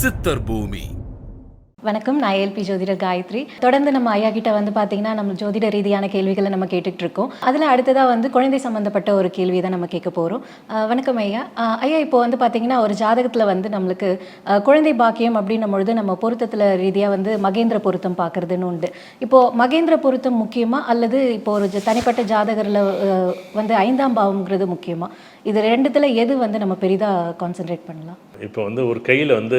சித்தர் பூமி. வணக்கம், நான் ஏஎல்பி ஜோதிடர் காயத்ரி. தொடர்ந்து நம்ம ஐயா கிட்ட வந்து பார்த்தீங்கன்னா நம்ம ஜோதிட ரீதியான கேள்விகளை நம்ம கேட்டுட்டு இருக்கோம். அதில் அடுத்ததாக வந்து குழந்தை சம்மந்தப்பட்ட ஒரு கேள்வி தான் நம்ம கேட்க போகிறோம். வணக்கம் ஐயா. ஐயா, இப்போ வந்து பார்த்தீங்கன்னா ஒரு ஜாதகத்தில் வந்து நம்மளுக்கு குழந்தை பாக்கியம் அப்படின்னும் பொழுது நம்ம பொருத்தத்தில் ரீதியாக வந்து மகேந்திர பொருத்தம் பார்க்குறதுன்னு உண்டு. இப்போது மகேந்திர பொருத்தம் முக்கியமாக அல்லது இப்போ ஒரு தனிப்பட்ட ஜாதகரில் வந்து 5ஆம் பாவம்ங்கிறது முக்கியமாக? இது ரெண்டுத்தில் எது வந்து நம்ம பெரிதாக கான்சென்ட்ரேட் பண்ணலாம்? இப்போ வந்து ஒரு கையில் வந்து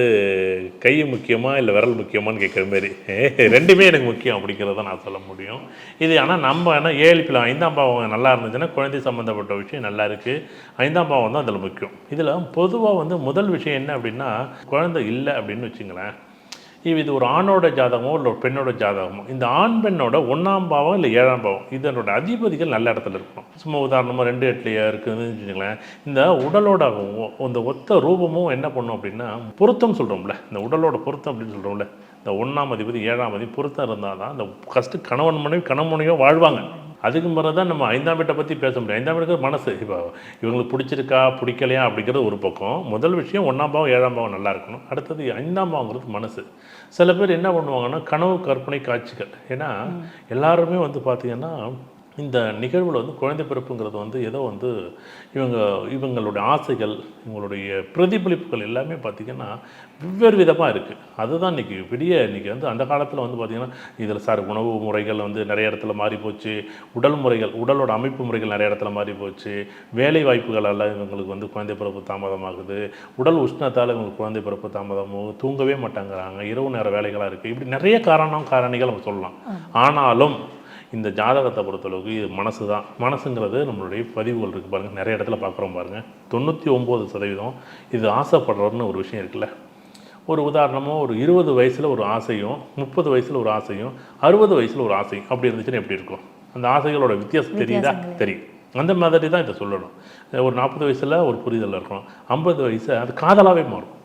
கை முக்கியமா இல்லை விரல் முக்கியமானு கேட்குற மாரி ரெண்டுமே எனக்கு முக்கியம் அப்படிங்கிறத நான் சொல்ல முடியும். இது ஆனால் நம்ம என்ன ஏஎல்பியில் 5ஆம் பாவம் நல்லா இருந்துச்சுன்னா குழந்தை சம்மந்தப்பட்ட விஷயம் நல்லா இருக்குது. 5ஆம் பாவம் தான் அதில் முக்கியம். இதில் பொதுவாக வந்து முதல் விஷயம் என்ன அப்படின்னா, குழந்தை இல்லை அப்படின்னு வச்சுங்களேன், இது ஒரு ஆணோட ஜாதகமோ இல்லை ஒரு பெண்ணோட ஜாதகமோ, இந்த ஆண் பெண்ணோட 1ஆம் பாவம் இல்லை 7ஆம் பாவம் இதனோட அதிபதிகள் நல்ல இடத்துல இருக்கணும். சும்மா உதாரணமாக 2 8 இருக்குதுன்னு வச்சுக்கோங்களேன், இந்த உடலோட இந்த ஒத்த ரூபமும் என்ன பண்ணும் அப்படின்னா பொருத்தம் சொல்கிறோம்ல, இந்த உடலோட பொருத்தம் அப்படின்னு சொல்கிறோம்ல, இந்த 1ஆம் அதிபதி 7ஆம் அதிபதி பொருத்தம் இருந்தால் தான் இந்த ஃபஸ்ட்டு கணவன் மனைவியோ வாழ்வாங்க. அதுக்கு பிறகு தான் நம்ம 5ஆம் வீட்டை பற்றி பேச முடியும். 5ஆம் வீட்டுக்கு மனசு, இப்போ இவங்களுக்கு பிடிச்சிருக்கா பிடிக்கலையா அப்படிங்கிறது ஒரு பக்கம். முதல் விஷயம் 1ஆம் பாவம் 7ஆம் பாவம் நல்லா இருக்கணும். அடுத்தது 5ஆம் பாவங்கிறது மனசு. சில பேர் என்ன பண்ணுவாங்கன்னா கனவு கற்பனை காட்சிகள். ஏன்னா எல்லாருமே வந்து பார்த்திங்கன்னா இந்த நிகழ்வில் வந்து குழந்தை பிறப்புங்கிறது வந்து ஏதோ வந்து இவங்களுடைய ஆசைகள், இவங்களுடைய பிரதிபலிப்புகள் எல்லாமே பார்த்திங்கன்னா வெவ்வேறு விதமாக இருக்குது. அதுதான் இன்றைக்கி வந்து அந்த காலத்தில் வந்து பார்த்திங்கன்னா இதில் உணவு முறைகள் வந்து நிறைய இடத்துல மாறி போச்சு, உடல் முறைகள், உடலோட அமைப்பு முறைகள் நிறைய இடத்துல மாறி போச்சு, வேலை வாய்ப்புகளெல்லாம் இவங்களுக்கு வந்து குழந்தை பிறப்பு தாமதமாகுது, உடல் உஷ்ணத்தால் இவங்களுக்கு குழந்தை பிறப்பு தாமதமாகும், தூங்கவே மாட்டாங்கிறாங்க, இரவு நேர வேலைகளாக இருக்குது. இப்படி நிறைய காரணிகள் நம்ம சொல்லலாம். ஆனாலும் இந்த ஜாதகத்தை பொறுத்தளவுக்கு இது மனசு தான். மனசுங்கிறது நம்மளுடைய பதிவுகள் இருக்குது பாருங்கள், நிறைய இடத்துல பார்க்குறோம் பாருங்கள். 99% இது ஆசைப்படுறோன்னு ஒரு விஷயம் இருக்குல்ல. ஒரு உதாரணமாக ஒரு 20 வயசில் ஒரு ஆசையும் 30 வயசில் ஒரு ஆசையும் 60 வயசில் ஒரு ஆசையும் அப்படி இருந்துச்சுன்னா எப்படி இருக்கும்? அந்த ஆசைகளோட வித்தியாசம் தெரியுதா? தெரியும். அந்த மாதிரி தான் இதை சொல்லணும். ஒரு 40 வயசில் ஒரு புரிதல் இருக்கணும், 50 வயசு அது காதலாகவே மாறும்.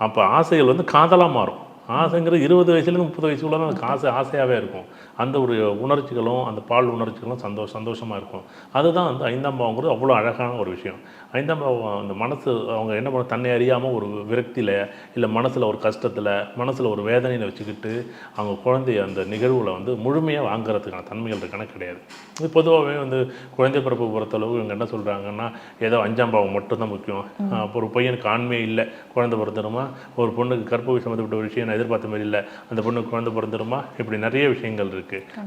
அப்போ ஆசைகள் வந்து காதலாக மாறும். ஆசைங்கிறது 20 வயசுலேருந்து 30 வயசுக்குள்ள தான் அதுக்கு ஆசையாகவே இருக்கும். அந்த ஒரு உணர்ச்சிகளும் அந்த பால் உணர்ச்சிகளும் சந்தோஷமாக இருக்கும். அதுதான் வந்து 5ஆம் பாவங்கிறது அவ்வளோ அழகான ஒரு விஷயம். 5ஆம் பாவம் அந்த மனசு அவங்க என்ன பண்ண தன்னை அறியாமல் ஒரு விரக்தியில் இல்லை மனசில் ஒரு கஷ்டத்தில் மனசில் ஒரு வேதனையில் வச்சுக்கிட்டு அவங்க குழந்தைய அந்த நிகழ்வில் வந்து முழுமையாக வாங்குறதுக்கான தன்மைகள் இருக்கான கிடையாது. இது பொதுவாகவே வந்து குழந்தை பிறப்பு பொறுத்தளவு இவங்க என்ன சொல்கிறாங்கன்னா ஏதோ 5ஆம் பாவம் மட்டும்தான் முக்கியம். அப்போ ஒரு பையனுக்கு ஆண்மையே இல்லை குழந்தை பிறந்துடுமா, ஒரு பொண்ணுக்கு கற்ப சம்மந்தப்பட்ட ஒரு விஷயம் எதிர்பார்த்த மாதிரி இல்லை அந்த பொண்ணுக்கு குழந்தை பிறந்துடுமா, இப்படி நிறைய விஷயங்கள் இருக்குது.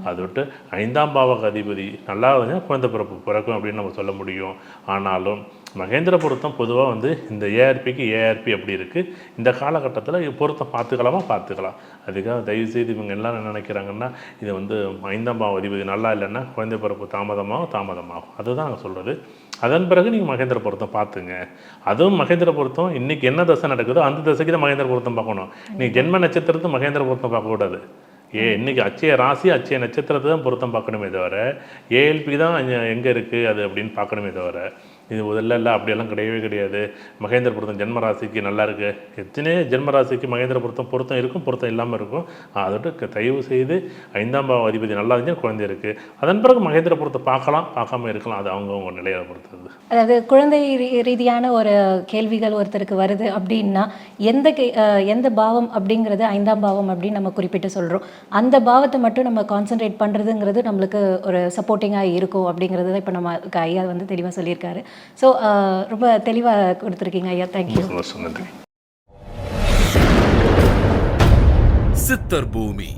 அதை விட்டு 5ஆம் பாவக அதிபதி நல்லா இருந்தால் குழந்தை பிறக்கும் அப்படின்னு நம்ம சொல்ல முடியும். ஆனாலும் மகேந்திர பொருத்தம் பொதுவாக வந்து இந்த ஏஆர்பிக்கு ஏஆர்பி அப்படி இருக்குது. இந்த காலகட்டத்தில் பொருத்தம் பார்த்துக்கலாம். அதுக்காக தயவுசெய்து இவங்க எல்லாம் என்ன நினைக்கிறாங்கன்னா இது வந்து 5ஆம் பாவ அதிபதி நல்லா இல்லைன்னா குழந்தை பிறப்பு தாமதமாகும். அதுதான் நாங்கள் சொல்கிறது. அதன் பிறகு நீங்கள் மகேந்திர பொருத்தம் பார்த்துங்க. அதுவும் மகேந்திர பொருத்தம் இன்றைக்கி என்ன தசை நடக்குதோ அந்த தசைக்கு தான் மகேந்திர பொருத்தம் பார்க்கணும். நீங்கள் ஜென்ம நட்சத்திரத்தை மகேந்திர பொருத்தம் பார்க்கக்கூடாது. இன்றைக்கி அச்சய ராசி அச்சய நட்சத்திரத்தை தான் பொருத்தம் பார்க்கணுமே தவிர ஏஎல்பி தான் எங்கே இருக்குது அது அப்படின்னு பார்க்கணுமே தவிர இது இல்லை அப்படியெல்லாம் கிடையவே கிடையாது. மகேந்திர பொருத்தம் ஜென்மராசிக்கு நல்லா இருக்குது. எத்தனையோ ஜென்மராசிக்கு மகேந்திர பொருத்தம் இருக்கும், பொருத்தம் இல்லாமல் இருக்கும். அதோட தயவு செய்து 5ஆம் பாவ அதிபதி நல்லா இருந்துச்சு குழந்தை இருக்குது. அதன் பிறகு மகேந்திர பொருத்தம் பார்க்காம இருக்கலாம். அது அவங்கவுங்க நிலையை பொறுத்தது. அதாவது குழந்தை ரீதியான ஒரு கேள்விகள் ஒருத்தருக்கு வருது அப்படின்னா எந்த பாவம் அப்படிங்கிறது 5ஆம் பாவம் அப்படின்னு நம்ம குறிப்பிட்டு சொல்கிறோம். அந்த பாவத்தை மட்டும் நம்ம கான்சென்ட்ரேட் பண்ணுறதுங்கிறது நம்மளுக்கு ஒரு சப்போர்ட்டிங்காக இருக்கும் அப்படிங்கிறது தான் இப்போ நம்ம ஐயா வந்து தெளிவாக சொல்லியிருக்காரு. ஸோ ரொம்ப தெளிவாக கொடுத்துருக்கீங்க ஐயா. தேங்க்யூ. சித்தர் பூமி.